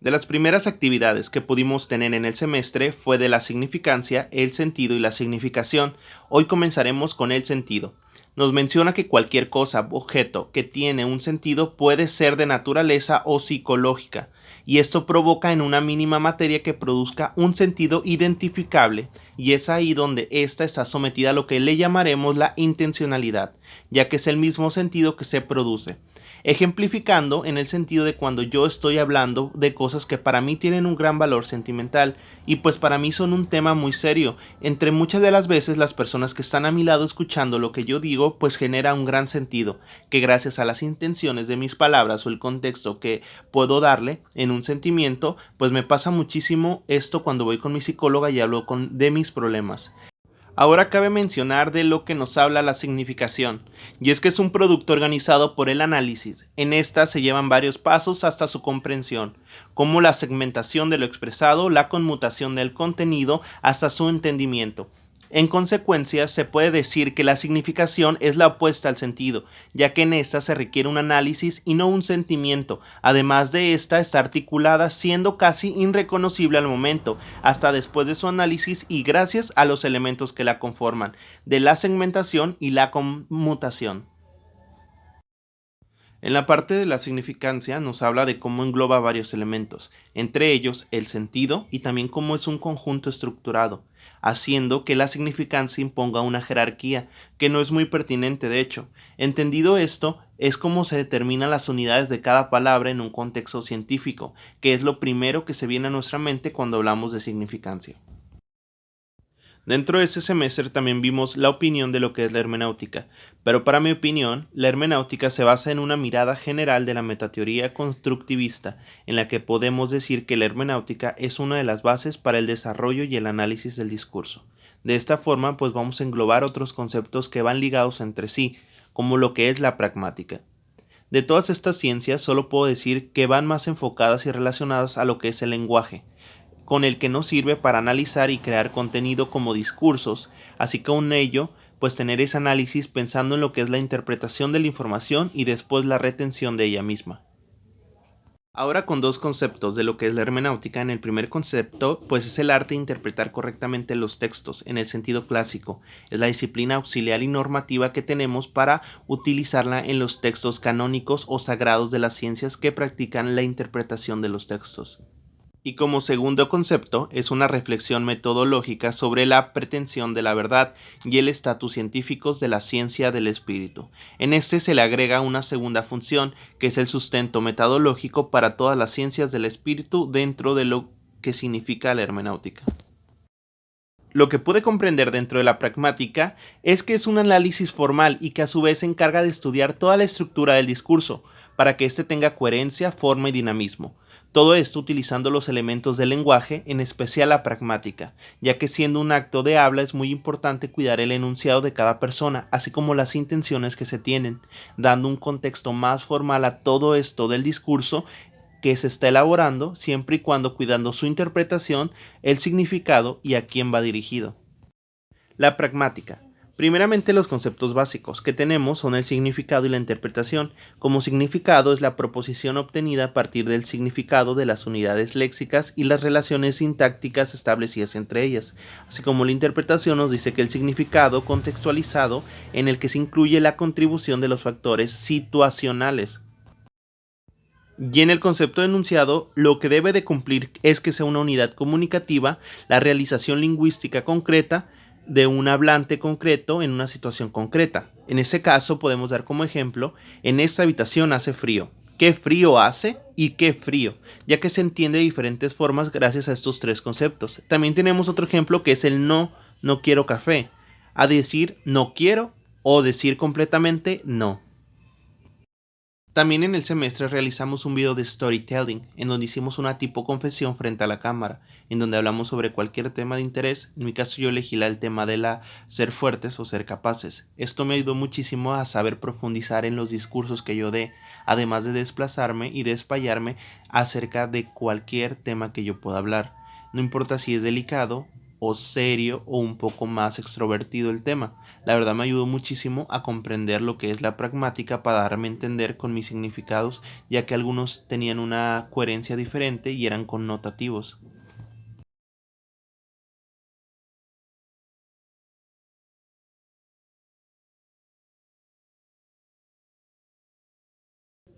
De las primeras actividades que pudimos tener en el semestre fue de la significancia, el sentido y la significación. Hoy comenzaremos con el sentido. Nos menciona que cualquier cosa, objeto, que tiene un sentido puede ser de naturaleza o psicológica, y esto provoca en una mínima materia que produzca un sentido identificable, y es ahí donde ésta está sometida a lo que le llamaremos la intencionalidad, ya que es el mismo sentido que se produce. Ejemplificando en el sentido de cuando yo estoy hablando de cosas que para mí tienen un gran valor sentimental y pues para mí son un tema muy serio. Entre muchas de las veces las personas que están a mi lado escuchando lo que yo digo pues genera un gran sentido, que gracias a las intenciones de mis palabras o el contexto que puedo darle en un sentimiento, pues me pasa muchísimo esto cuando voy con mi psicóloga y hablo de mis problemas. Ahora cabe mencionar de lo que nos habla la significación, y es que es un producto organizado por el análisis. En esta se llevan varios pasos hasta su comprensión, como la segmentación de lo expresado, la conmutación del contenido, hasta su entendimiento. En consecuencia, se puede decir que la significación es la opuesta al sentido, ya que en esta se requiere un análisis y no un sentimiento. Además de esta, está articulada siendo casi irreconocible al momento, hasta después de su análisis y gracias a los elementos que la conforman, de la segmentación y la conmutación. En la parte de la significancia nos habla de cómo engloba varios elementos, entre ellos el sentido y también cómo es un conjunto estructurado, haciendo que la significancia imponga una jerarquía, que no es muy pertinente de hecho. Entendido esto, es cómo se determinan las unidades de cada palabra en un contexto científico, que es lo primero que se viene a nuestra mente cuando hablamos de significancia. Dentro de ese semestre también vimos la opinión de lo que es la hermenéutica, pero para mi opinión, la hermenéutica se basa en una mirada general de la metateoría constructivista, en la que podemos decir que la hermenéutica es una de las bases para el desarrollo y el análisis del discurso. De esta forma, pues vamos a englobar otros conceptos que van ligados entre sí, como lo que es la pragmática. De todas estas ciencias, solo puedo decir que van más enfocadas y relacionadas a lo que es el lenguaje, con el que nos sirve para analizar y crear contenido como discursos, así que con ello, pues tener ese análisis pensando en lo que es la interpretación de la información y después la retención de ella misma. Ahora con dos conceptos de lo que es la hermenéutica. En el primer concepto, pues es el arte de interpretar correctamente los textos en el sentido clásico. Es la disciplina auxiliar y normativa que tenemos para utilizarla en los textos canónicos o sagrados de las ciencias que practican la interpretación de los textos. Y como segundo concepto, es una reflexión metodológica sobre la pretensión de la verdad y el estatus científicos de la ciencia del espíritu. En este se le agrega una segunda función, que es el sustento metodológico para todas las ciencias del espíritu dentro de lo que significa la hermenéutica. Lo que pude comprender dentro de la pragmática es que es un análisis formal y que a su vez se encarga de estudiar toda la estructura del discurso, para que éste tenga coherencia, forma y dinamismo. Todo esto utilizando los elementos del lenguaje, en especial la pragmática, ya que siendo un acto de habla es muy importante cuidar el enunciado de cada persona, así como las intenciones que se tienen, dando un contexto más formal a todo esto del discurso que se está elaborando, siempre y cuando cuidando su interpretación, el significado y a quién va dirigido. La pragmática. Primeramente, los conceptos básicos que tenemos son el significado y la interpretación. Como significado es la proposición obtenida a partir del significado de las unidades léxicas y las relaciones sintácticas establecidas entre ellas, así como la interpretación nos dice que el significado contextualizado en el que se incluye la contribución de los factores situacionales. Y en el concepto de enunciado, lo que debe de cumplir es que sea una unidad comunicativa, la realización lingüística concreta de un hablante concreto en una situación concreta. En ese caso podemos dar como ejemplo, en esta habitación hace frío. ¿Qué frío hace? Y qué frío, ya que se entiende de diferentes formas gracias a estos tres conceptos. También tenemos otro ejemplo que es el no, no quiero café, a decir no quiero o decir completamente no. También en el semestre realizamos un video de storytelling, en donde hicimos una tipo confesión frente a la cámara, en donde hablamos sobre cualquier tema de interés. En mi caso yo elegí el tema de la ser fuertes o ser capaces. Esto me ayudó muchísimo a saber profundizar en los discursos que yo dé, además de desplazarme y desplayarme acerca de cualquier tema que yo pueda hablar. No importa si es delicado o serio o un poco más extrovertido el tema. La verdad me ayudó muchísimo a comprender lo que es la pragmática para darme a entender con mis significados, ya que algunos tenían una coherencia diferente y eran connotativos.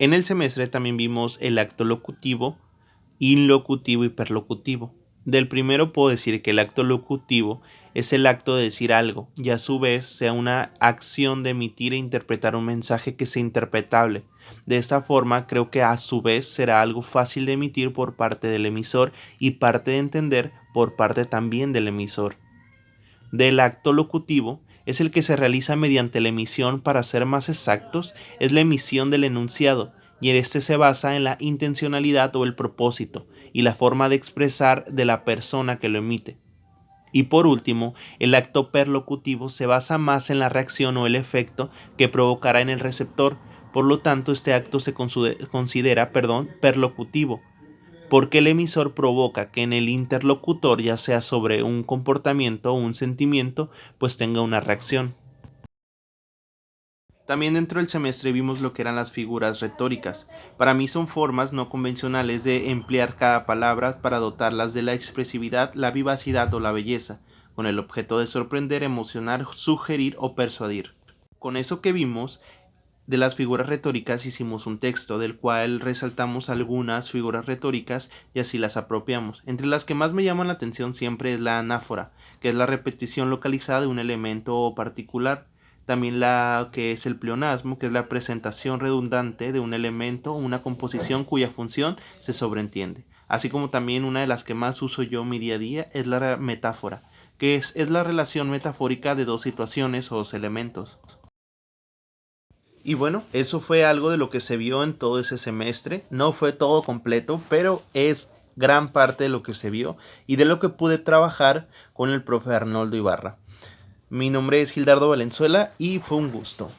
En el semestre también vimos el acto locutivo, inlocutivo y perlocutivo. Del primero puedo decir que el acto locutivo es el acto de decir algo y a su vez sea una acción de emitir e interpretar un mensaje que sea interpretable. De esta forma creo que a su vez será algo fácil de emitir por parte del emisor y parte de entender por parte también del emisor. Del acto locutivo es el que se realiza mediante la emisión, para ser más exactos, es la emisión del enunciado, y este se basa en la intencionalidad o el propósito y la forma de expresar de la persona que lo emite. Y por último, el acto perlocutivo se basa más en la reacción o el efecto que provocará en el receptor. Por lo tanto, este acto se considera perlocutivo, porque el emisor provoca que en el interlocutor, ya sea sobre un comportamiento o un sentimiento, pues tenga una reacción. También dentro del semestre vimos lo que eran las figuras retóricas. Para mí son formas no convencionales de emplear cada palabra para dotarlas de la expresividad, la vivacidad o la belleza, con el objeto de sorprender, emocionar, sugerir o persuadir. Con eso que vimos de las figuras retóricas hicimos un texto del cual resaltamos algunas figuras retóricas y así las apropiamos. Entre las que más me llaman la atención siempre es la anáfora, que es la repetición localizada de un elemento particular. También la que es el pleonasmo, que es la presentación redundante de un elemento o una composición cuya función se sobreentiende. Así como también una de las que más uso yo en mi día a día es la metáfora, que es la relación metafórica de dos situaciones o dos elementos. Y bueno, eso fue algo de lo que se vio en todo ese semestre. No fue todo completo, pero es gran parte de lo que se vio y de lo que pude trabajar con el profe Arnoldo Ibarra. Mi nombre es Gildardo Valenzuela y fue un gusto.